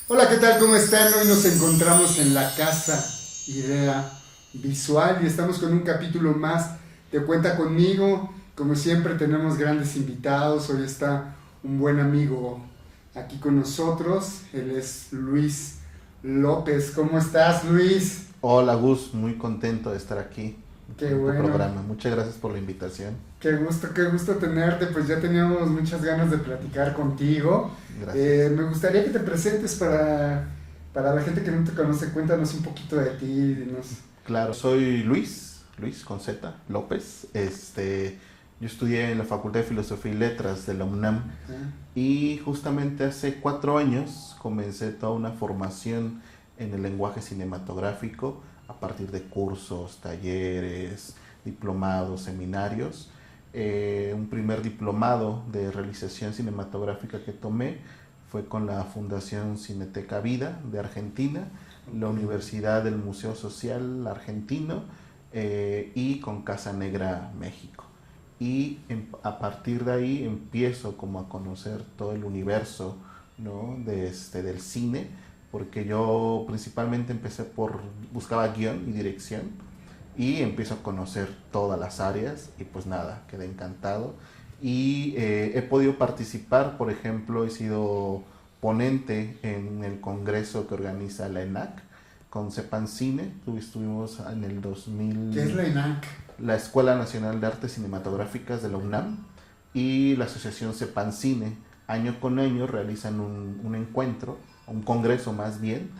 Hola, ¿qué tal? ¿Cómo están? Hoy nos encontramos en la casa Idea Visual y estamos con un capítulo más de Cuenta conmigo. Como siempre tenemos grandes invitados. Hoy está un buen amigo aquí con nosotros. Él es Luis López. ¿Cómo estás, Luis? Hola Gus, muy contento de estar aquí Qué en tu bueno. programa. Muchas gracias por la invitación. Qué gusto tenerte. Pues ya teníamos muchas ganas de platicar contigo. Gracias. Me gustaría que te presentes para la gente que no te conoce. Cuéntanos un poquito de ti. Dinos. Claro, soy Luis con Z, López. Yo estudié en la Facultad de Filosofía y Letras de la UNAM ¿Eh? y justamente hace 4 años comencé toda una formación en el lenguaje cinematográfico a partir de cursos, talleres, diplomados, seminarios. Un primer diplomado de realización cinematográfica que tomé fue con la Fundación Cineteca Vida de Argentina, la Ok. Universidad del Museo Social Argentino y con Casa Negra México. A partir de ahí empiezo como a conocer todo el universo, ¿no? Del cine, porque yo principalmente buscaba guión y dirección y empiezo a conocer todas las áreas y pues nada, quedé encantado. Y he podido participar, por ejemplo, he sido ponente en el congreso que organiza la ENAC con Cepancine. Estuvimos en el ¿Qué es 2000, la ENAC? la Escuela Nacional de Artes Cinematográficas de la Ok. UNAM y la Asociación Cepancine. Año con año realizan un encuentro, un congreso más bien,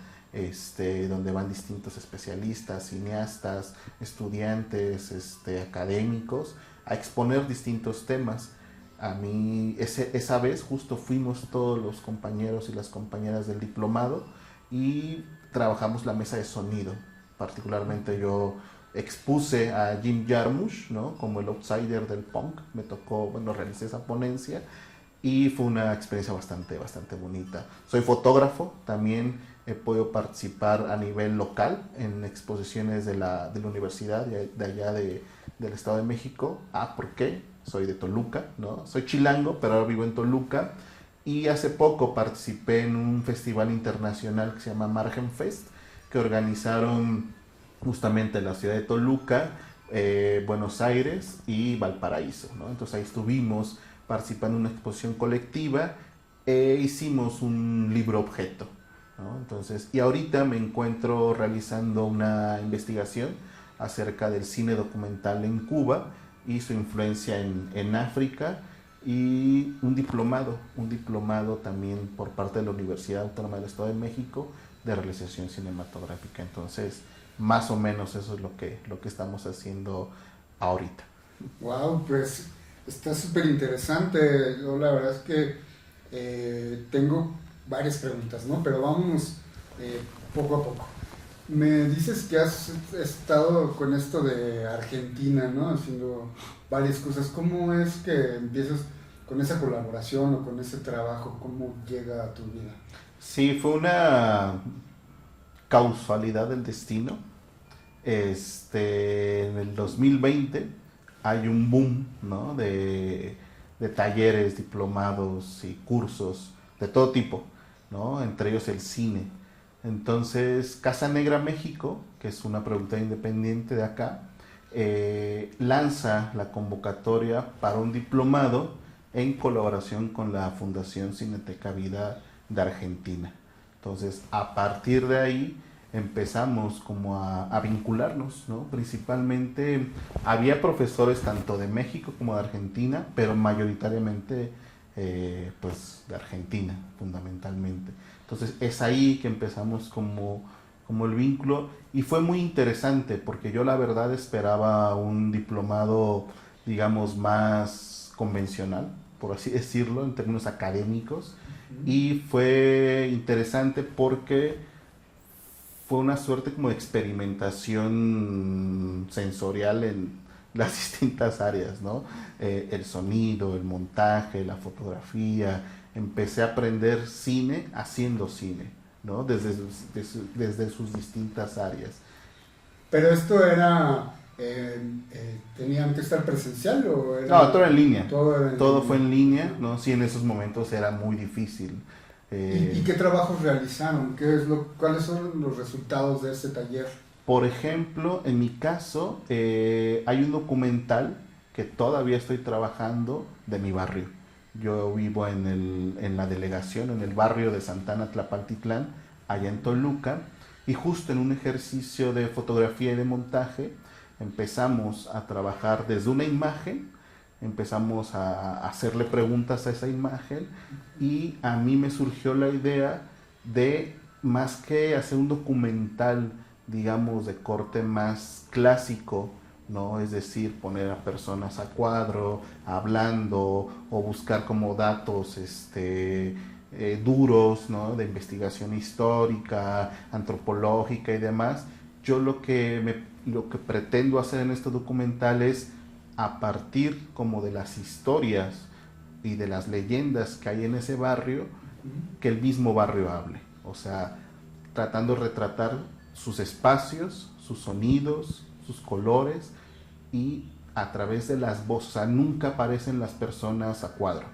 donde van distintos especialistas, cineastas, estudiantes, académicos, a exponer distintos temas. A mí, esa vez justo fuimos todos los compañeros y las compañeras del diplomado y trabajamos la mesa de sonido. Particularmente yo expuse a Jim Jarmusch, ¿no? Como el outsider del punk. Me tocó, bueno, realicé esa ponencia y fue una experiencia bastante bonita. Soy fotógrafo, también he podido participar a nivel local en exposiciones de la universidad de allá del Estado de México. ¿Por qué? Soy de Toluca, ¿no? Soy chilango, pero ahora vivo en Toluca. Y hace poco participé en un festival internacional que se llama Margen Fest, que organizaron justamente la ciudad de Toluca, Buenos Aires y Valparaíso, ¿no? Entonces ahí estuvimos participando en una exposición colectiva e hicimos un libro objeto, ¿no? Entonces, y ahorita me encuentro realizando una investigación acerca del cine documental en Cuba y su influencia en África y un diplomado también por parte de la Universidad Autónoma del Estado de México de realización cinematográfica. Entonces, más o menos eso es lo que estamos haciendo ahorita. Wow, pues está súper interesante. Yo la verdad es que tengo varias preguntas, ¿no? Pero vámonos eh, poco a poco. Me dices que has estado con esto de Argentina, ¿no? Haciendo varias cosas. ¿Cómo es que empiezas con esa colaboración o con ese trabajo? ¿Cómo llega a tu vida? Sí, fue una causalidad del destino. En el 2020 hay un boom, ¿no? de talleres, diplomados y cursos de todo tipo, ¿no? Entre ellos el cine. Entonces, Casa Negra México, que es una productora independiente de acá, lanza la convocatoria para un diplomado en colaboración con la Fundación Cineteca Vida de Argentina. Entonces, a partir de ahí empezamos como a vincularnos, ¿no? Principalmente había profesores tanto de México como de Argentina, pero mayoritariamente pues de Argentina fundamentalmente. Entonces es ahí que empezamos como el vínculo y fue muy interesante porque yo la verdad esperaba un diplomado digamos más convencional, por así decirlo, en términos académicos y fue interesante porque fue una suerte como de experimentación sensorial en las distintas áreas, ¿no? El sonido, el montaje, la fotografía. Empecé a aprender cine haciendo cine, ¿no? Desde sus distintas áreas. Pero esto era, ¿tenían que estar presencial o No, todo era era en línea. todo era en Todo fue línea? en línea, ¿no? Sí, en esos momentos era muy difícil. ¿Y qué trabajos realizaron? ¿Cuáles son los resultados de ese taller? Por ejemplo, en mi caso, hay un documental que todavía estoy trabajando de mi barrio. Yo vivo en la delegación, en el barrio de Santana Tlapaltitlán, allá en Toluca, y justo en un ejercicio de fotografía y de montaje empezamos a trabajar desde una imagen, empezamos a hacerle preguntas a esa imagen, y a mí me surgió la idea de, más que hacer un documental, digamos, de corte más clásico, ¿no? Es decir, poner a personas a cuadro, hablando, o buscar como datos duros, ¿no? De investigación histórica, antropológica y demás. Yo lo que pretendo hacer en este documental es, a partir como de las historias y de las leyendas que hay en ese barrio, que el mismo barrio hable. O sea, tratando de retratar sus espacios, sus sonidos, sus colores, y a través de las voces. O sea, nunca aparecen las personas a cuadro,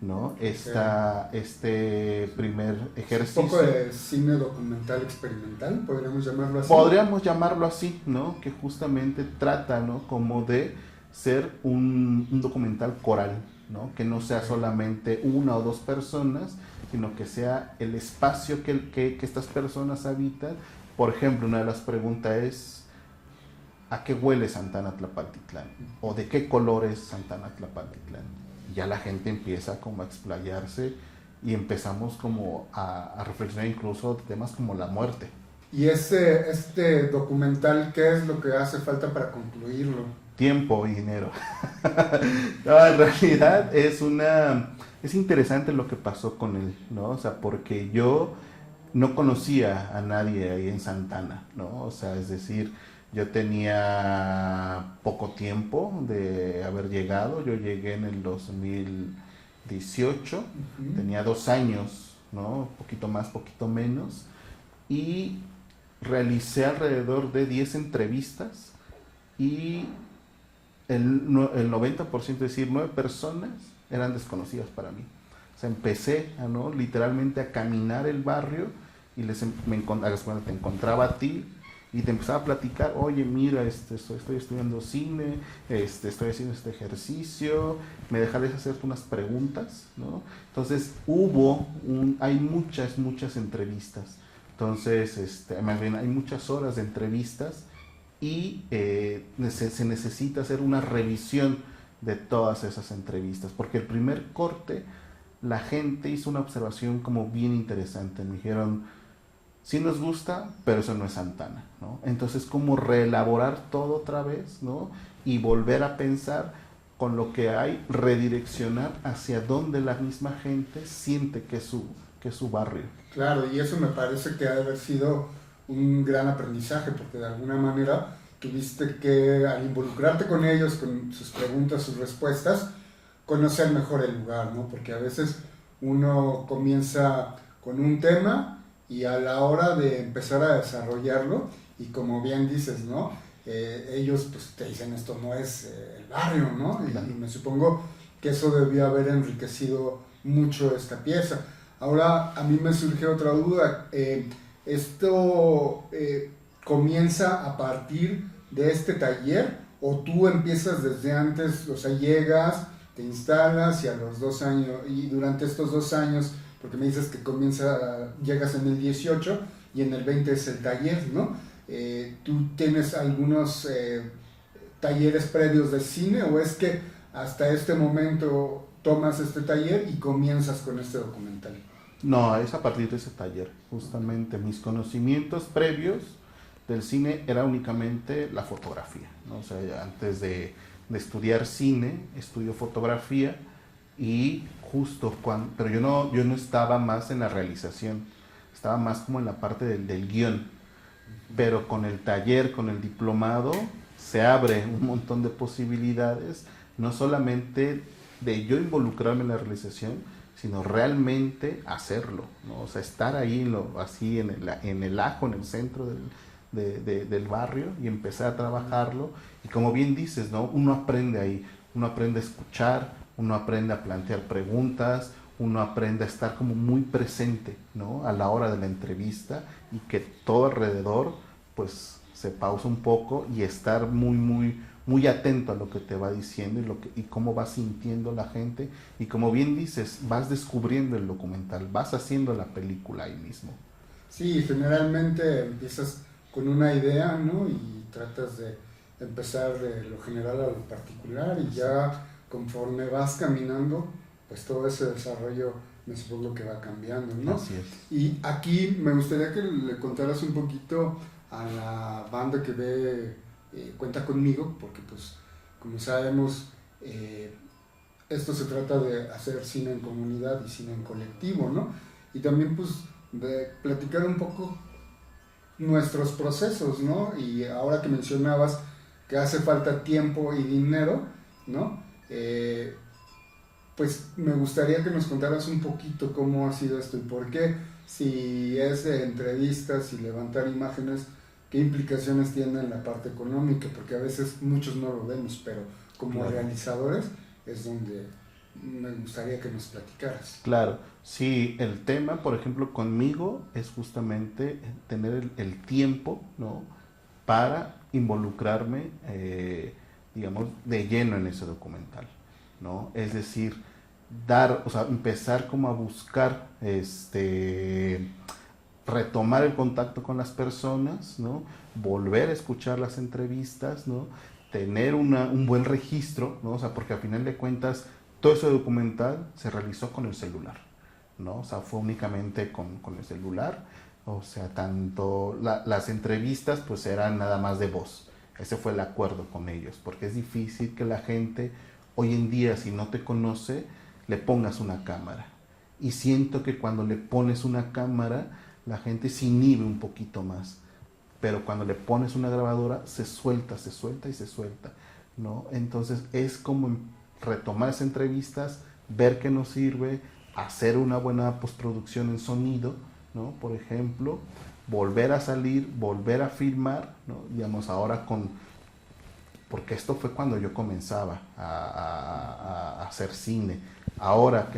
¿no? Este primer ejercicio. Un poco de cine documental experimental, podríamos llamarlo así. Podríamos llamarlo así, ¿no? Que justamente trata, ¿no? Como de ser un documental coral, ¿no? Que no sea solamente una o dos personas, sino que sea el espacio que estas personas habitan. Por ejemplo, una de las preguntas es: ¿a qué huele Santana Tlapaltitlán? ¿O de qué color es Santana Tlapaltitlán? Ya la gente empieza como a explayarse, y empezamos como a reflexionar incluso de temas como la muerte. ¿Y este documental qué es lo que hace falta para concluirlo? Tiempo y dinero. No, en realidad es interesante lo que pasó con él, ¿no? O sea, porque yo no conocía a nadie ahí en Santana, ¿no? O sea, es decir, yo tenía poco tiempo de haber llegado. Yo llegué en el 2018, tenía 2 años, ¿no? Poquito más, poquito menos, y realicé alrededor de 10 entrevistas, y el 90%, es decir, 9 personas eran desconocidas para mí. O sea, empecé ¿no? literalmente a caminar el barrio, y te encontraba a ti, y te empezaba a platicar: oye, mira, estoy estudiando cine, estoy haciendo este ejercicio, me dejarías hacerte unas preguntas, ¿no? Entonces hay muchas entrevistas. Entonces, más bien, hay muchas horas de entrevistas, y se necesita hacer una revisión de todas esas entrevistas, porque el primer corte, la gente hizo una observación como bien interesante. Me dijeron: sí nos gusta, pero eso no es Santana, ¿no? Entonces, como reelaborar todo otra vez, ¿no? Y volver a pensar con lo que hay, redireccionar hacia donde la misma gente siente que es su barrio. Claro, y eso me parece que ha de haber sido un gran aprendizaje, porque de alguna manera tuviste que, al involucrarte con ellos, con sus preguntas, sus respuestas, conocer mejor el lugar, ¿no? Porque a veces uno comienza con un tema, y a la hora de empezar a desarrollarlo, y como bien dices, ¿no? Ellos pues te dicen: esto no es el barrio, ¿no? Claro. Y me supongo que eso debió haber enriquecido mucho esta pieza. Ahora, a mí me surge otra duda. ¿Esto comienza a partir de este taller, o tú empiezas desde antes? O sea, llegas, te instalas, y a los 2 años, y durante estos 2 años, porque me dices que llegas en el 18 y en el 20 es el taller, ¿no? ¿Tú tienes algunos talleres previos de cine, o es que hasta este momento tomas este taller y comienzas con este documental? No, es a partir de ese taller. Justamente mis conocimientos previos del cine era únicamente la fotografía, ¿no? O sea, antes de estudiar cine, estudio fotografía, y pero yo no estaba más en la realización, estaba más como en la parte del guión. Pero con el taller, con el diplomado, se abre un montón de posibilidades, no solamente de yo involucrarme en la realización, sino realmente hacerlo, ¿no? O sea, estar ahí así en el ajo, en el centro del barrio, y empezar a trabajarlo. Y como bien dices, ¿no? Uno aprende ahí, uno aprende a escuchar, uno aprende a plantear preguntas, uno aprende a estar como muy presente, ¿no? A la hora de la entrevista y que todo alrededor pues se pausa un poco y estar muy atento a lo que te va diciendo y cómo va sintiendo la gente y como bien dices, vas descubriendo el documental, vas haciendo la película ahí mismo. Sí, generalmente empiezas con una idea, ¿no? Y tratas de empezar de lo general a lo particular y ya conforme vas caminando, pues todo ese desarrollo me supongo que va cambiando, ¿no? Así es. Y aquí me gustaría que le contaras un poquito a la banda que ve Cuenta Conmigo, porque pues como sabemos, esto se trata de hacer cine en comunidad y cine en colectivo, ¿no? Y también pues de platicar un poco nuestros procesos, ¿no? Y ahora que mencionabas que hace falta tiempo y dinero, ¿no? Pues me gustaría que nos contaras un poquito cómo ha sido esto y por qué, si es de entrevistas y levantar imágenes, qué implicaciones tiene en la parte económica, porque a veces muchos no lo vemos, pero como Claro. realizadores es donde me gustaría que nos platicaras. Claro, sí, el tema, por ejemplo, conmigo es justamente tener el tiempo, ¿no? Para involucrarme, digamos, de lleno en ese documental, ¿no? Es decir, o sea, empezar como a buscar, retomar el contacto con las personas, ¿no? Volver a escuchar las entrevistas, ¿no? Tener un buen registro, ¿no? O sea, porque al final de cuentas todo ese documental se realizó con el celular, ¿no? O sea, fue únicamente con el celular, o sea, tanto las entrevistas pues eran nada más de voz, ese fue el acuerdo con ellos, porque es difícil que la gente hoy en día si no te conoce le pongas una cámara, y siento que cuando le pones una cámara la gente se inhibe un poquito más, pero cuando le pones una grabadora se suelta y se suelta, ¿no? Entonces es como retomar esas entrevistas, ver qué nos sirve, hacer una buena postproducción en sonido, ¿no? Por ejemplo, volver a salir, volver a filmar, ¿no? Digamos ahora porque esto fue cuando yo comenzaba a hacer cine. Ahora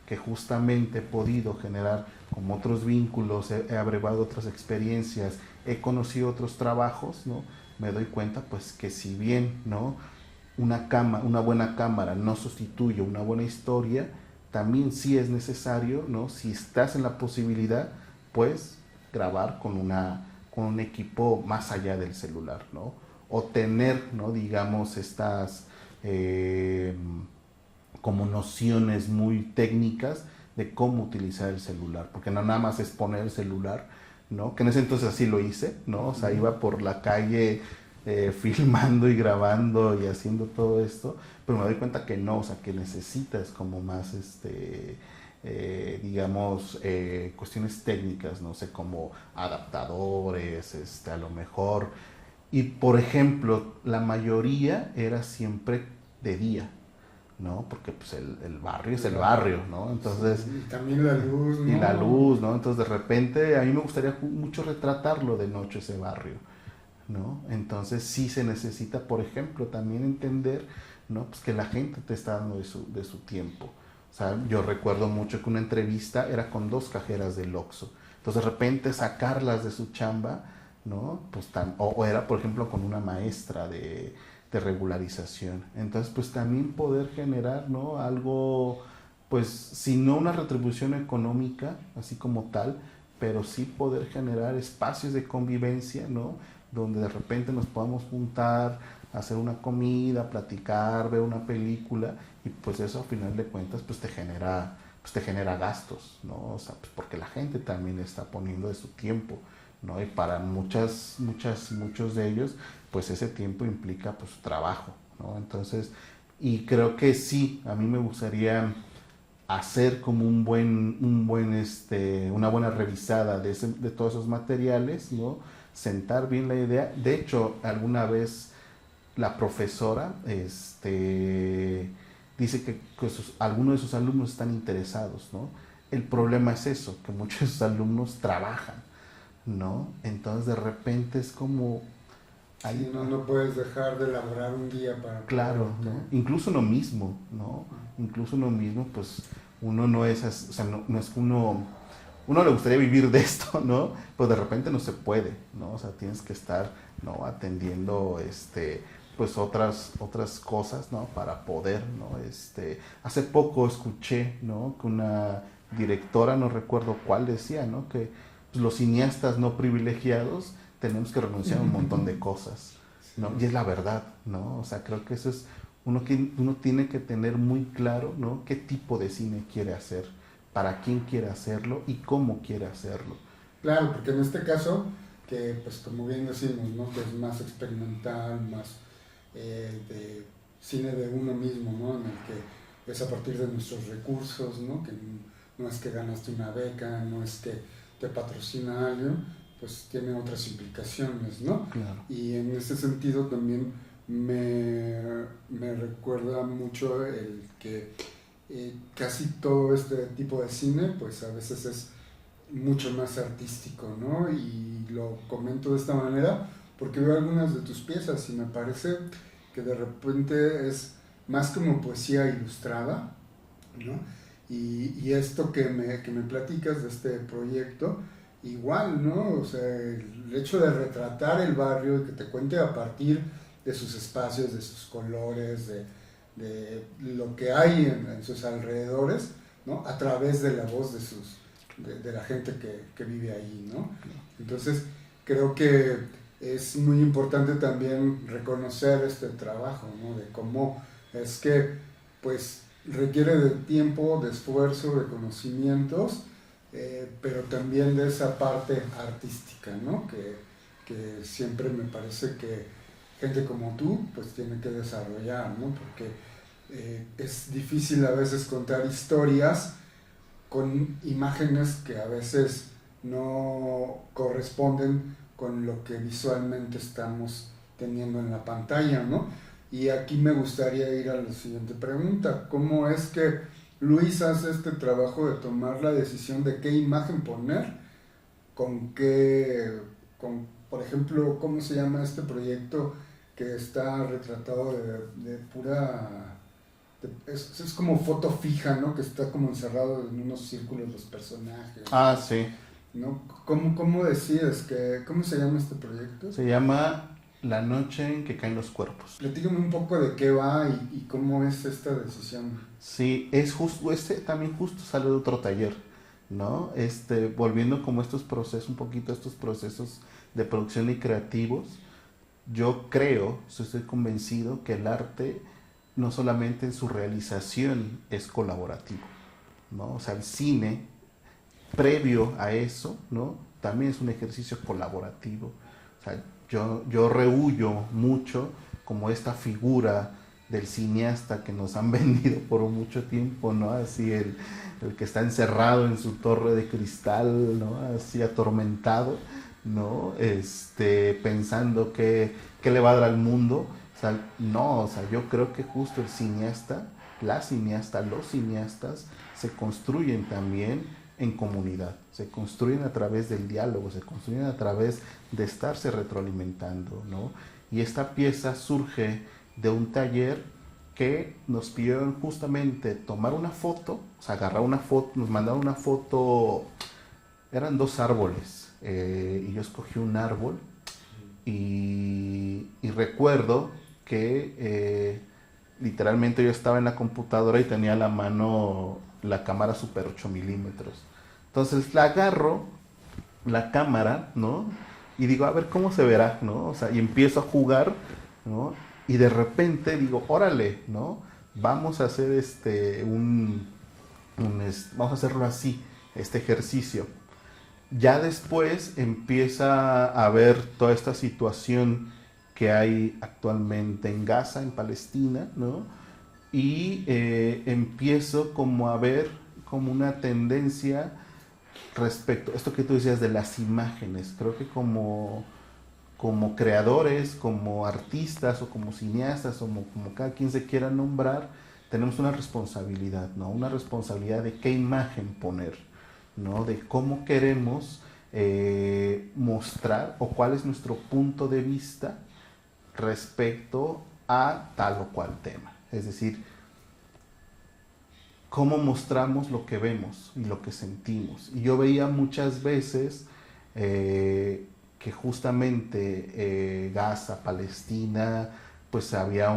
que justamente he podido generar como otros vínculos, he abrevado otras experiencias, he conocido otros trabajos, ¿no? Me doy cuenta pues que si bien, ¿no? Una buena cámara no sustituye una buena historia, también sí es necesario, ¿no? Si estás en la posibilidad, pues grabar con un equipo más allá del celular, ¿no? O tener, ¿no? Digamos, estas como nociones muy técnicas de cómo utilizar el celular, porque no nada más es poner el celular, ¿no? Que en ese entonces así lo hice, ¿no? O sea, iba por la calle filmando y grabando y haciendo todo esto, pero me doy cuenta que no, o sea, que necesitas como más, digamos, cuestiones técnicas, no sé, como adaptadores, a lo mejor. Y por ejemplo, la mayoría era siempre de día, ¿no? Porque pues el barrio es el barrio, ¿no? Entonces, Sí, y también la luz, y la ¿no? luz, ¿no? Entonces de repente a mí me gustaría mucho retratarlo de noche ese barrio, ¿no? Entonces sí se necesita, por ejemplo, también entender, ¿no? Pues que la gente te está dando de su tiempo. O sea, yo recuerdo mucho que una entrevista era con dos cajeras del Oxxo. Entonces de repente sacarlas de su chamba, ¿no? Pues o era, por ejemplo, con una maestra de regularización. Entonces, pues también poder generar, ¿no? Algo, pues, si no una retribución económica, así como tal, pero sí poder generar espacios de convivencia, ¿no? Donde de repente nos podamos juntar, hacer una comida, platicar, ver una película, y pues eso a final de cuentas pues te genera gastos, ¿no? O sea, pues porque la gente también está poniendo de su tiempo, ¿no? Y para muchos de ellos, pues ese tiempo implica pues trabajo, ¿no? Entonces, y creo que sí, a mí me gustaría hacer como una buena revisada de todos esos materiales, ¿no? Sentar bien la idea. De hecho, alguna vez la profesora, dice que algunos de sus alumnos están interesados, ¿no? El problema es eso, que muchos de sus alumnos trabajan, ¿no? Entonces de repente es como... Sí, no puedes dejar de elaborar un día para Claro, poder, ¿no? Incluso uno mismo, ¿no? Incluso uno mismo, pues Uno no es, o sea, no es uno le gustaría vivir de esto, ¿no? Pues de repente no se puede, ¿no? O sea, tienes que estar, ¿no? Atendiendo, pues otras cosas, ¿no? Para poder, ¿no? Hace poco escuché, ¿no? Que una directora, no recuerdo cuál, decía, ¿no? Que pues, los cineastas no privilegiados tenemos que renunciar a un montón de cosas, ¿no? Y es la verdad, ¿no? O sea, creo que eso es uno tiene que tener muy claro, ¿no? Qué tipo de cine quiere hacer, para quién quiere hacerlo y cómo quiere hacerlo. Claro, porque en este caso, que pues como bien decimos, ¿no? Que es más experimental, más de cine de uno mismo, ¿no? En el que es a partir de nuestros recursos, ¿no? Que no es que ganaste una beca, no es que te patrocina alguien, pues tiene otras implicaciones, ¿no? Claro. Y en ese sentido también me recuerda mucho el que casi todo este tipo de cine, pues a veces es mucho más artístico, ¿no? Y lo comento de esta manera porque veo algunas de tus piezas y me parece que de repente es más como poesía ilustrada, ¿no? Y esto que me platicas de este proyecto, igual, ¿no? O sea, el hecho de retratar el barrio y que te cuente a partir de sus espacios, de sus colores, de lo que hay en sus alrededores, ¿no? A través de la voz de la gente que vive ahí, ¿no? Entonces, creo que es muy importante también reconocer este trabajo, ¿no? De cómo es que, pues, requiere de tiempo, de esfuerzo, de conocimientos, pero también de esa parte artística, ¿no? Que siempre me parece que gente como tú, pues, tiene que desarrollar, ¿no? Porque es difícil a veces contar historias con imágenes que a veces no corresponden con lo que visualmente estamos teniendo en la pantalla, ¿no? Y aquí me gustaría ir a la siguiente pregunta. ¿Cómo es que Luis hace este trabajo de tomar la decisión de qué imagen poner? ¿Con qué, por ejemplo, cómo se llama este proyecto que está retratado de pura es como foto fija, ¿no? Que está como encerrado en unos círculos los personajes, Ah, sí. ¿no? ¿Cómo decides cómo se llama este proyecto? Se llama La noche en que caen los cuerpos. Platícame un poco de qué va y cómo es esta decisión. Sí, es justo, también justo sale de otro taller, ¿no? Volviendo como estos procesos, un poquito estos procesos de producción y creativos, yo creo, estoy convencido que el arte no solamente en su realización es colaborativo, ¿no? O sea, el cine, previo a eso, ¿no? También es un ejercicio colaborativo. O sea, yo rehuyo mucho como esta figura del cineasta que nos han vendido por mucho tiempo, ¿no? Así el que está encerrado en su torre de cristal, ¿no? Así atormentado, ¿no? Pensando que le va a dar al mundo. O sea, no, o sea, yo creo que justo el cineasta, la cineasta, los cineastas se construyen también en comunidad, se construyen a través del diálogo, se construyen a través de estarse retroalimentando, ¿no? Y esta pieza surge de un taller que nos pidieron justamente tomar una foto, o sea, agarrar una foto, nos mandaron una foto, eran dos árboles, y yo escogí un árbol y recuerdo que literalmente yo estaba en la computadora y tenía a la mano la cámara super 8 milímetros. Entonces la agarro, la cámara, ¿no? Y digo, a ver cómo se verá, ¿no? O sea, y empiezo a jugar, ¿no? Y de repente digo, órale, ¿no? Vamos a hacer vamos a hacerlo así, este ejercicio. Ya después empieza a ver toda esta situación que hay actualmente en Gaza, en Palestina, ¿no? Y empiezo como a ver como una tendencia respecto a esto que tú decías de las imágenes. Creo que como creadores, como artistas o como cineastas o como cada quien se quiera nombrar, tenemos una responsabilidad, ¿no? Una responsabilidad de qué imagen poner, ¿no? De cómo queremos mostrar o cuál es nuestro punto de vista respecto a tal o cual tema. Es decir, cómo mostramos lo que vemos y lo que sentimos. Y yo veía muchas veces que justamente Gaza, Palestina, pues había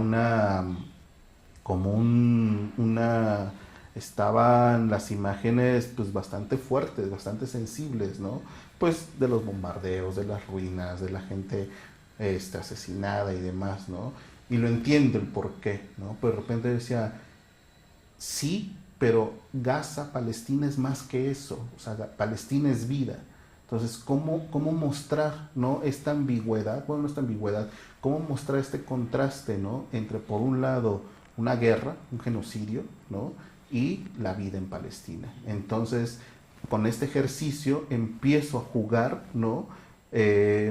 estaban las imágenes pues bastante fuertes, bastante sensibles, ¿no? Pues de los bombardeos, de las ruinas, de la gente asesinada y demás, ¿no? Y lo entiendo el por qué, ¿no? Pero de repente decía, sí, pero Gaza, Palestina es más que eso, o sea, Palestina es vida. Entonces, ¿cómo mostrar, ¿no? esta ambigüedad, bueno, no esta ambigüedad, cómo mostrar este contraste, ¿no? entre, por un lado, una guerra, un genocidio, ¿no? y la vida en Palestina? Entonces, con este ejercicio empiezo a jugar, ¿no?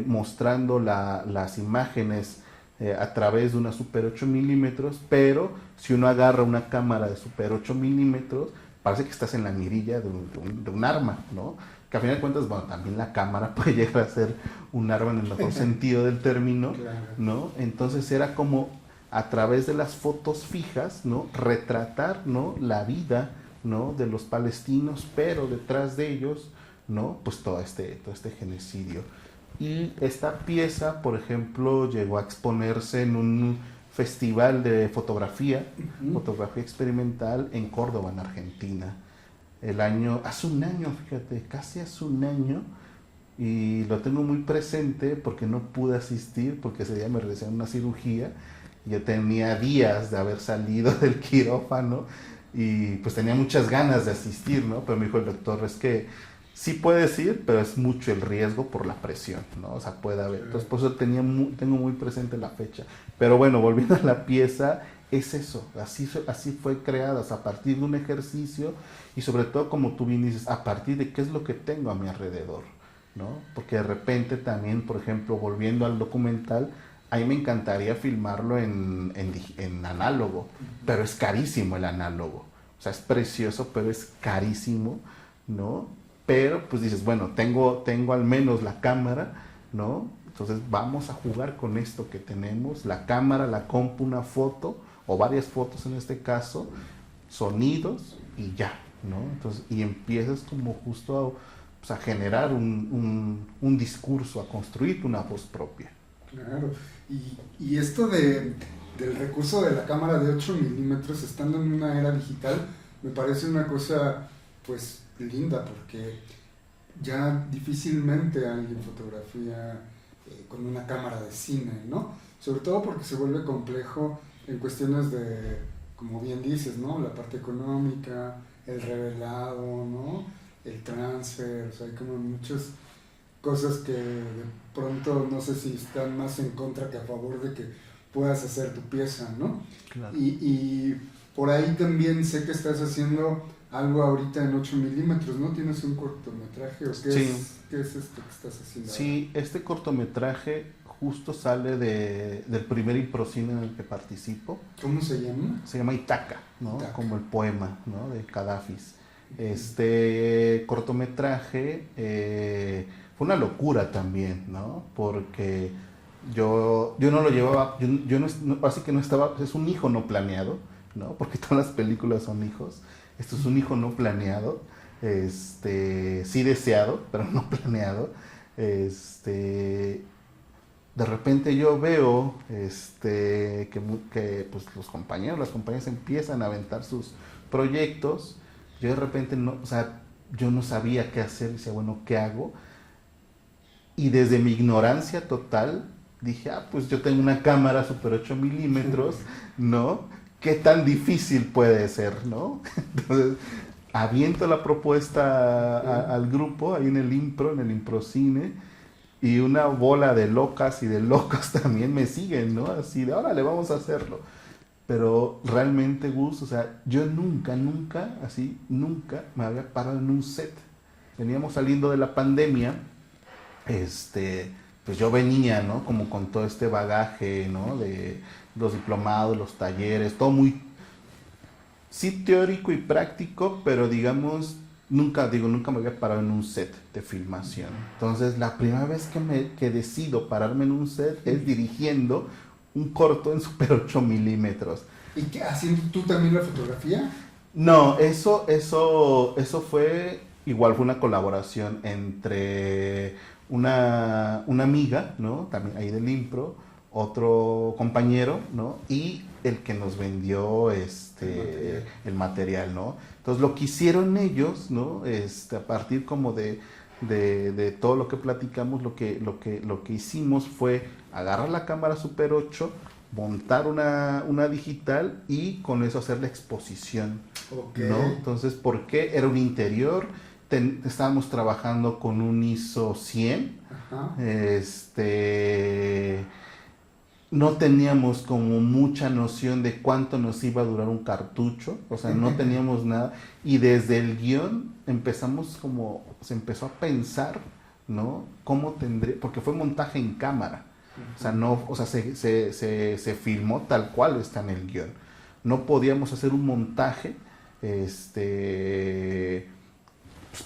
Mostrando las imágenes a través de una Super 8 milímetros, pero si uno agarra una cámara de Super 8 milímetros, parece que estás en la mirilla de un arma, ¿no? Que a final de cuentas, bueno, también la cámara puede llegar a ser un arma en el mejor sentido del término, ¿no? Entonces era como a través de las fotos fijas, ¿no? retratar, ¿no? la vida, ¿no? de los palestinos, pero detrás de ellos, ¿no? pues todo este genocidio. Y esta pieza, por ejemplo, llegó a exponerse en un festival de fotografía, fotografía experimental en Córdoba, en Argentina. Hace un año, fíjate, casi hace un año, y lo tengo muy presente porque no pude asistir, porque ese día me realizaron una cirugía, y yo tenía días de haber salido del quirófano, y pues tenía muchas ganas de asistir, ¿no? Pero me dijo el doctor, es que sí puedes ir, pero es mucho el riesgo por la presión, ¿no? O sea, puede haber. Entonces, por eso tengo muy presente la fecha. Pero bueno, volviendo a la pieza, es eso, así fue creada, o sea, a partir de un ejercicio y sobre todo, como tú bien dices, a partir de qué es lo que tengo a mi alrededor, ¿no? Porque de repente también, por ejemplo, volviendo al documental, a mí me encantaría filmarlo en análogo, pero es carísimo el análogo. O sea, es precioso, pero es carísimo, ¿no? Pero pues dices, bueno, tengo al menos la cámara, ¿no? Entonces vamos a jugar con esto que tenemos, la cámara, la compu, una foto, o varias fotos en este caso, sonidos y ya, ¿no? Entonces, y empiezas como justo a generar un discurso, a construir una voz propia. Claro, y esto del recurso de la cámara de 8 milímetros, estando en una era digital, me parece una cosa, pues, linda, porque ya difícilmente alguien fotografía con una cámara de cine, ¿no? Sobre todo porque se vuelve complejo en cuestiones de, como bien dices, ¿no? La parte económica, el revelado, ¿no? El transfer, o sea, hay como muchas cosas que de pronto no sé si están más en contra que a favor de que puedas hacer tu pieza, ¿no? Claro. Y por ahí también sé que estás haciendo algo ahorita en 8 milímetros, ¿no? ¿Tienes un cortometraje o qué, Sí. qué es esto que estás haciendo Sí, ahora? este cortometraje justo sale del primer improcine en el que participo. ¿Cómo se llama? Se llama Itaca, ¿no? Itaca. Como el poema, ¿no? De Kadafis. Este cortometraje fue una locura también, ¿no? Porque yo no lo llevaba, yo no, así que no estaba, es un hijo no planeado, ¿no? Porque todas las películas son hijos. Esto es un hijo no planeado, sí deseado, pero no planeado. De repente yo veo que pues las compañías empiezan a aventar sus proyectos. Yo de repente no, o sea, yo no sabía qué hacer, decía, bueno, ¿qué hago? Y desde mi ignorancia total dije, pues yo tengo una cámara Super 8 milímetros, ¿no? ¿Qué tan difícil puede ser, no? Entonces, aviento la propuesta al grupo, ahí en el improcine, y una bola de locas y de locos también me siguen, ¿no? Así de, órale, vamos a hacerlo. Pero realmente, Gus, o sea, yo nunca me había parado en un set. Veníamos saliendo de la pandemia, pues yo venía, ¿no? Como con todo este bagaje, ¿no? De los diplomados, los talleres, todo muy, sí teórico y práctico, pero digamos, nunca me había parado en un set de filmación. Entonces, la primera vez que decido pararme en un set es dirigiendo un corto en Super 8 milímetros. ¿Y qué, haciendo tú también la fotografía? No, eso fue, igual fue una colaboración entre una amiga, ¿no? También ahí del Impro, otro compañero, ¿no? Y el que nos vendió el material, ¿no? Entonces lo que hicieron ellos, ¿no? A partir como de todo lo que platicamos, lo que hicimos fue agarrar la cámara Super 8, montar una digital y con eso hacer la exposición, Ok. ¿no? Entonces, ¿por qué? Era un interior, estábamos trabajando con un ISO 100, Ajá. no teníamos como mucha noción de cuánto nos iba a durar un cartucho, o sea, no teníamos nada, y desde el guión empezamos como, se empezó a pensar, ¿no? ¿Cómo tendría? Porque fue montaje en cámara, o sea, no, o sea, se filmó tal cual está en el guión. No podíamos hacer un montaje, pues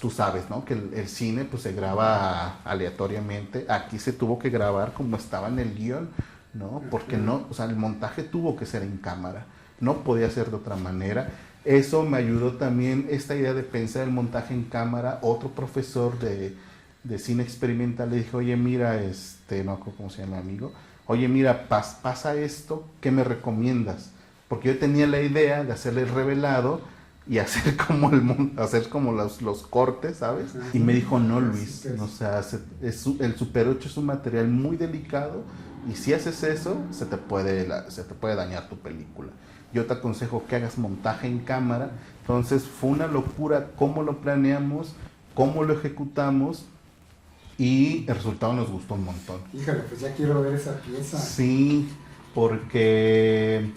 tú sabes, ¿no? Que el cine pues se graba aleatoriamente. Aquí se tuvo que grabar como estaba en el guión, ¿no? Porque no, o sea, el montaje tuvo que ser en cámara. No podía ser de otra manera. Eso me ayudó también, esta idea de pensar el montaje en cámara. Otro profesor de cine experimental le dijo, oye, mira, no acuerdo cómo se llama el amigo, oye, mira, pasa esto, ¿qué me recomiendas? Porque yo tenía la idea de hacerle el revelado y hacer como hacer como los cortes, ¿sabes? Ajá. Y me dijo, no, Luis, o sea, el Super 8 es un material muy delicado y si haces eso, se te puede dañar tu película. Yo te aconsejo que hagas montaje en cámara. Entonces fue una locura cómo lo planeamos, cómo lo ejecutamos y el resultado nos gustó un montón. Híjole, pues ya quiero ver esa pieza. Sí, porque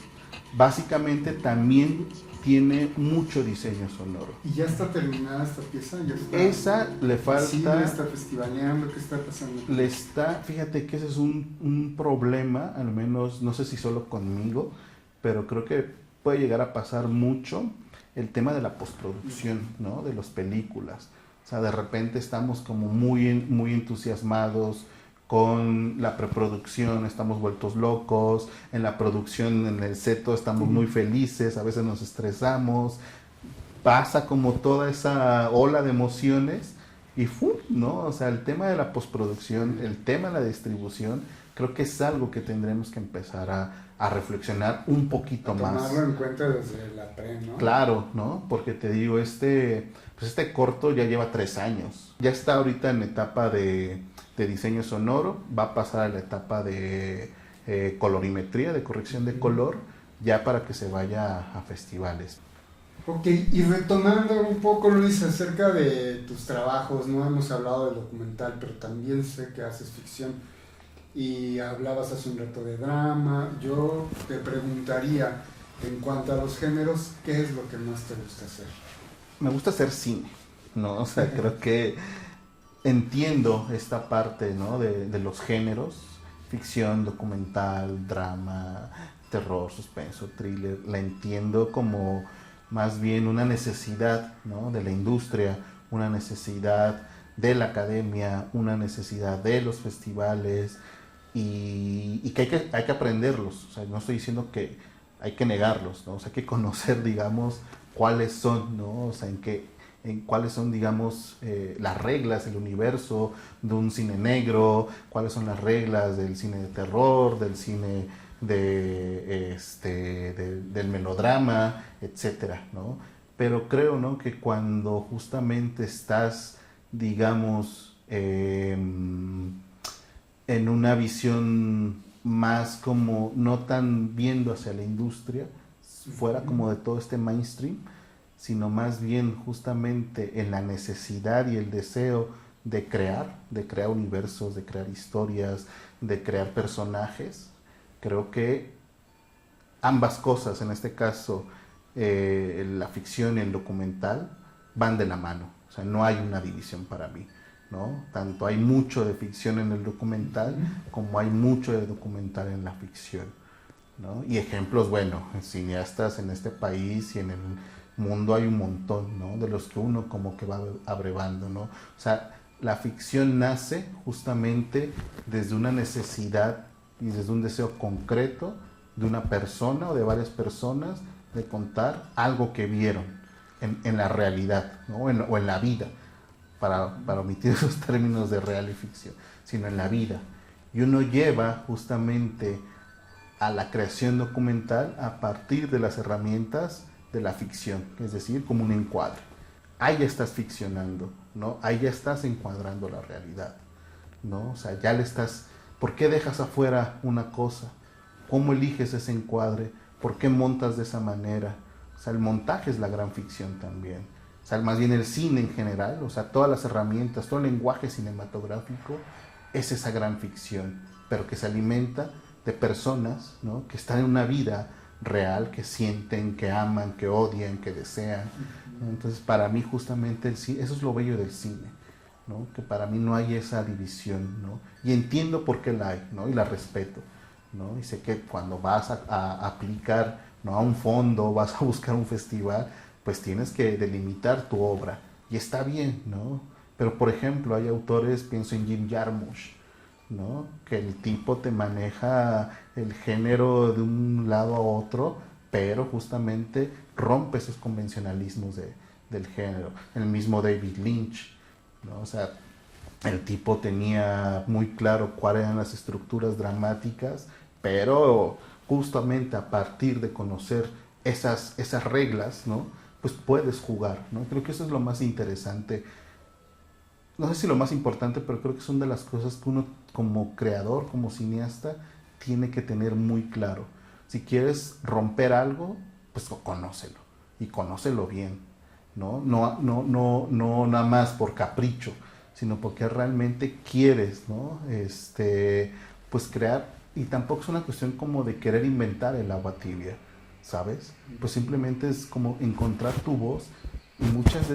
básicamente también tiene mucho diseño sonoro. ¿Y ya está terminada esta pieza? ¿Ya está, Esa le falta... Sí, está festivaleando, ¿qué está pasando? Fíjate que ese es un problema, al menos, no sé si solo conmigo, pero creo que puede llegar a pasar mucho el tema de la postproducción, ¿no? De las películas. O sea, de repente estamos como muy entusiasmados con la preproducción, estamos vueltos locos, en la producción, en el set, estamos muy felices, a veces nos estresamos, pasa como toda esa ola de emociones y ¡fum! ¿No? O sea, el tema de la postproducción, el tema de la distribución, creo que es algo que tendremos que empezar a reflexionar un poquito más. Tomarlo en cuenta desde la pre, ¿no? Claro, ¿no? Porque te digo, pues este corto ya lleva 3 años. Ya está ahorita en etapa de diseño sonoro, va a pasar a la etapa de colorimetría, de corrección de color, ya para que se vaya a festivales. Ok, y retomando un poco, Luis, acerca de tus trabajos, no hemos hablado del documental, pero también sé que haces ficción y hablabas hace un rato de drama. Yo te preguntaría, en cuanto a los géneros, ¿qué es lo que más te gusta hacer? Me gusta hacer cine, ¿no? O sea, creo que entiendo esta parte, ¿no? De los géneros, ficción, documental, drama, terror, suspenso, thriller, la entiendo como más bien una necesidad, ¿no? De la industria, una necesidad de la academia, una necesidad de los festivales y que hay que aprenderlos. O sea, no estoy diciendo que hay que negarlos, ¿no? O sea, hay que conocer, digamos, cuáles son, ¿no? O sea, en cuáles son, digamos, las reglas del universo de un cine negro, cuáles son las reglas del cine de terror, del cine del melodrama, etcétera, ¿no? Pero creo, ¿no? Que cuando justamente estás, digamos, en una visión más como no tan viendo hacia la industria, fuera como de todo este mainstream, sino más bien justamente en la necesidad y el deseo de crear universos, de crear historias, de crear personajes. Creo que ambas cosas, en este caso la ficción y el documental, van de la mano. O sea, no hay una división para mí, ¿no? Tanto hay mucho de ficción en el documental como hay mucho de documental en la ficción, ¿no? Y ejemplos, bueno, cineastas en este país y en el mundo hay un montón, ¿no? De los que uno como que va abrevando, ¿no? O sea, la ficción nace justamente desde una necesidad y desde un deseo concreto de una persona o de varias personas de contar algo que vieron. en la realidad, ¿no? O en la vida, para omitir esos términos de real y ficción, sino en la vida. Y uno lleva justamente a la creación documental a partir de las herramientas de la ficción, es decir, como un encuadre. Ahí ya estás ficcionando, ¿no? Ahí ya estás encuadrando la realidad, ¿no? O sea, ya le estás... ¿Por qué dejas afuera una cosa? ¿Cómo eliges ese encuadre? ¿Por qué montas de esa manera? O sea, el montaje es la gran ficción también. O sea, más bien el cine en general, o sea, todas las herramientas, todo el lenguaje cinematográfico es esa gran ficción, pero que se alimenta de personas, ¿no? Que están en una vida real, que sienten, que aman, que odian, que desean. Entonces, para mí justamente eso es lo bello del cine, ¿no? Que para mí no hay esa división, ¿no? Y entiendo por qué la hay, ¿no? Y la respeto, ¿no? Y sé que cuando vas a aplicar, ¿no? A un fondo, vas a buscar un festival, pues tienes que delimitar tu obra. Y está bien, ¿no? Pero, por ejemplo, hay autores, pienso en Jim Jarmusch, ¿no? Que el tipo te maneja el género de un lado a otro, pero justamente rompe esos convencionalismos del género. El mismo David Lynch, ¿no? O sea, el tipo tenía muy claro cuáles eran las estructuras dramáticas, pero justamente a partir de conocer esas reglas, ¿no? Pues puedes jugar, ¿no? Creo que eso es lo más interesante. No sé si lo más importante, pero creo que son de las cosas que uno como creador, como cineasta, tiene que tener muy claro. Si quieres romper algo, pues conócelo, y conócelo bien, ¿no? No nada más por capricho, sino porque realmente quieres, ¿no? Pues crear, y tampoco es una cuestión como de querer inventar el agua tibia, ¿sabes? Pues simplemente es como encontrar tu voz, y muchas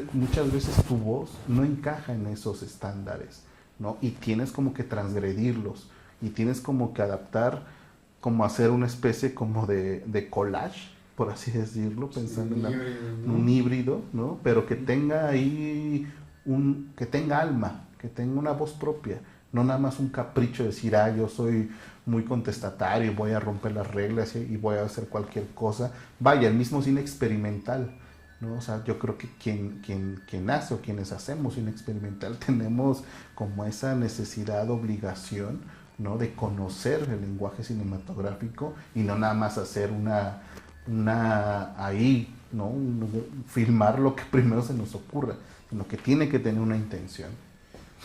veces tu voz no encaja en esos estándares, ¿no? Y tienes como que transgredirlos, y tienes como que adaptar, como hacer una especie como de collage, por así decirlo, pensando en un híbrido, ¿no? Pero que tenga ahí que tenga alma, que tenga una voz propia, no nada más un capricho de decir, yo soy muy contestatario y voy a romper las reglas y voy a hacer cualquier cosa. Vaya, el mismo cine experimental, ¿no? O sea, yo creo que quien hace o quienes hacemos cine experimental tenemos como esa necesidad, obligación, ¿no? De conocer el lenguaje cinematográfico y no nada más hacer ahí, ¿no? Filmar lo que primero se nos ocurra, sino que tiene que tener una intención.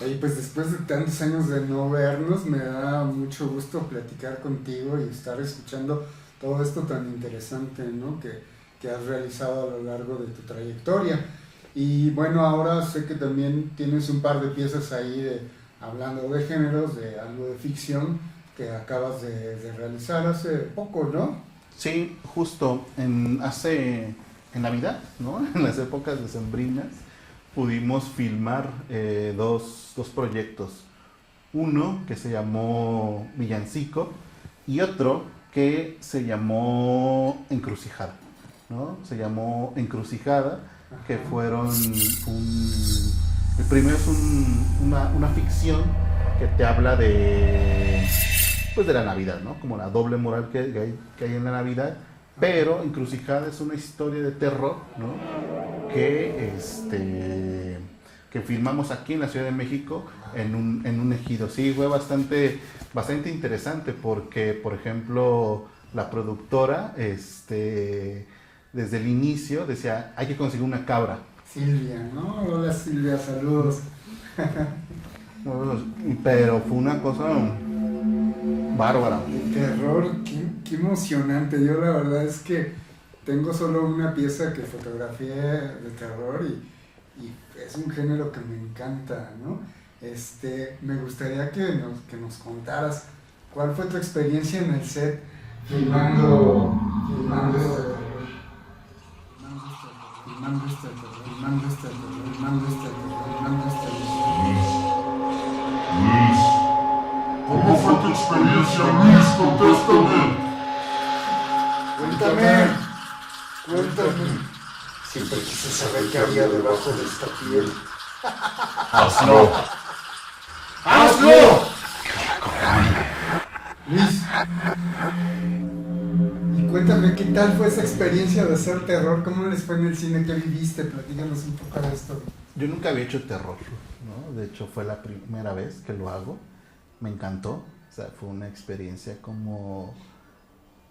Oye, pues después de tantos años de no vernos, me da mucho gusto platicar contigo y estar escuchando todo esto tan interesante, ¿no? que has realizado a lo largo de tu trayectoria. Y bueno, ahora sé que también tienes un par de piezas ahí hablando de géneros, de algo de ficción, que acabas de realizar hace poco, ¿no? Sí, justo en Navidad, ¿no? En las épocas decembrinas, pudimos filmar dos proyectos. Uno que se llamó Villancico y otro que se llamó Encrucijada, ¿no? Se llamó Encrucijada, que fueron el primero es una ficción que te habla pues de la Navidad, ¿no? Como la doble moral que hay en la Navidad, pero Encrucijada es una historia de terror, ¿no? Que filmamos aquí en la Ciudad de México en un ejido. Sí, fue bastante interesante porque, por ejemplo, la productora, desde el inicio decía, hay que conseguir una cabra. Silvia, ¿no? Hola Silvia, saludos. Pero fue una cosa bárbara. El terror, qué emocionante. Yo la verdad es que tengo solo una pieza que fotografié de terror y es un género que me encanta, ¿no? Me gustaría que nos contaras cuál fue tu experiencia en el set filmando Luis, ¿cómo fue tu experiencia, Luis? Contéstame. Cuéntame. Siempre quise saber qué había debajo de esta piel. ¡Hazlo! ¡Hazlo! Luis, y cuéntame, ¿qué tal fue esa experiencia de hacer terror? ¿Cómo les fue en el cine? ¿Qué viviste? Platícanos un poco de esto. Yo nunca había hecho terror, ¿no? De hecho fue la primera vez que lo hago. Me encantó. O sea, fue una experiencia como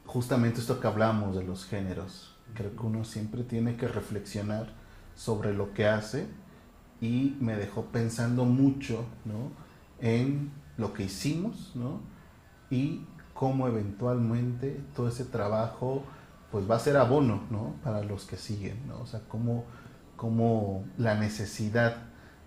justamente esto que hablamos de los géneros. Creo que uno siempre tiene que reflexionar sobre lo que hace y me dejó pensando mucho, ¿no? En lo que hicimos, ¿no? Y cómo eventualmente todo ese trabajo pues va a ser abono, ¿no? Para los que siguen, ¿no? O sea, cómo la necesidad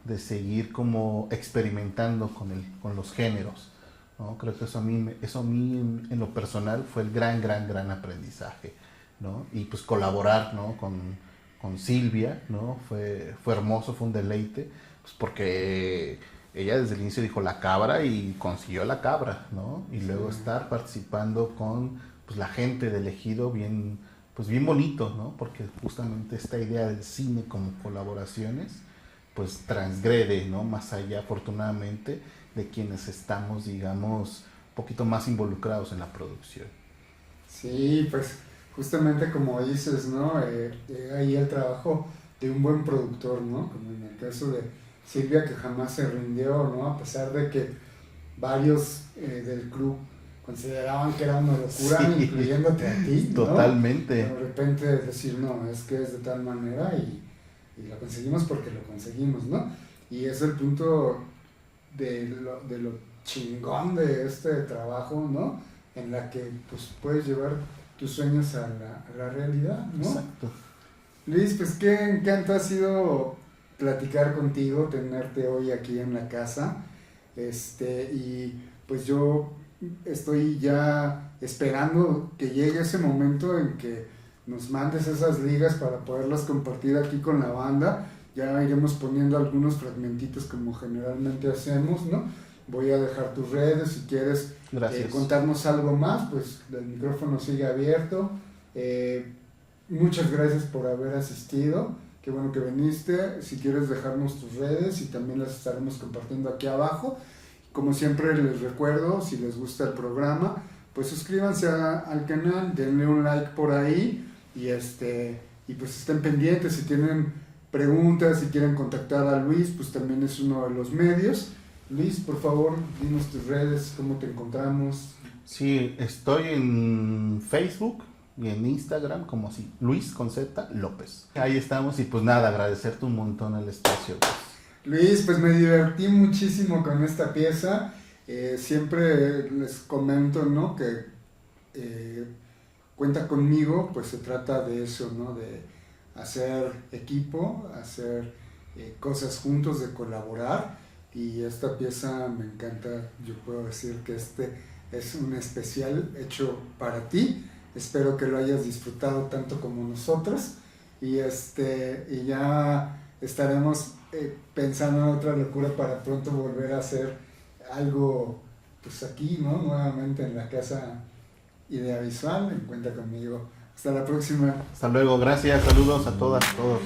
de seguir como experimentando con los géneros, ¿no? Creo que eso a mí en lo personal fue el gran aprendizaje, ¿no? Y pues colaborar, ¿no? con Silvia, ¿no? Fue hermoso, fue un deleite, pues porque ella desde el inicio dijo la cabra y consiguió la cabra, ¿no? Y luego estar participando con pues, la gente de Ejido bien bonito, ¿no? Porque justamente esta idea del cine como colaboraciones, pues transgrede, ¿no? Más allá, afortunadamente, de quienes estamos, digamos, un poquito más involucrados en la producción. Sí, pues justamente como dices, ¿no? Ahí el trabajo de un buen productor, ¿no? Como en el caso de Silvia, que jamás se rindió, ¿no? A pesar de que varios del club consideraban que era una locura, sí, incluyéndote a ti, ¿no? Totalmente. De repente decir, no, es que es de tal manera y lo conseguimos porque lo conseguimos, ¿no? Y es el punto de lo chingón de este trabajo, ¿no? En la que pues puedes llevar tus sueños a la realidad, ¿no? Exacto. Luis, pues qué encanto ha sido platicar contigo, tenerte hoy aquí en la casa, y pues yo estoy ya esperando que llegue ese momento en que nos mandes esas ligas para poderlas compartir aquí con la banda. Ya iremos poniendo algunos fragmentitos como generalmente hacemos, ¿no? Voy a dejar tus redes si quieres contarnos algo más, pues el micrófono sigue abierto. Muchas gracias por haber asistido, qué bueno que viniste. Si quieres dejarnos tus redes y también las estaremos compartiendo aquí abajo. Como siempre les recuerdo, si les gusta el programa, pues suscríbanse al canal, denle un like por ahí y pues estén pendientes. Si tienen preguntas, si quieren contactar a Luis, pues también es uno de los medios. Luis, por favor, dinos tus redes, cómo te encontramos. Sí, estoy en Facebook y en Instagram como así, Luis con Z López. Ahí estamos y pues nada, agradecerte un montón el espacio. Luis, pues me divertí muchísimo con esta pieza. Siempre les comento, ¿no? Que cuenta conmigo, pues se trata de eso, ¿no? De hacer equipo, hacer cosas juntos, de colaborar. Y esta pieza me encanta. Yo puedo decir que este es un especial hecho para ti. Espero que lo hayas disfrutado tanto como nosotros. Y ya estaremos pensando en otra locura para pronto volver a hacer algo pues aquí, ¿no? Nuevamente en la casa Idea Visual. Cuenta conmigo. Hasta la próxima. Hasta luego, gracias, saludos a todas, todos.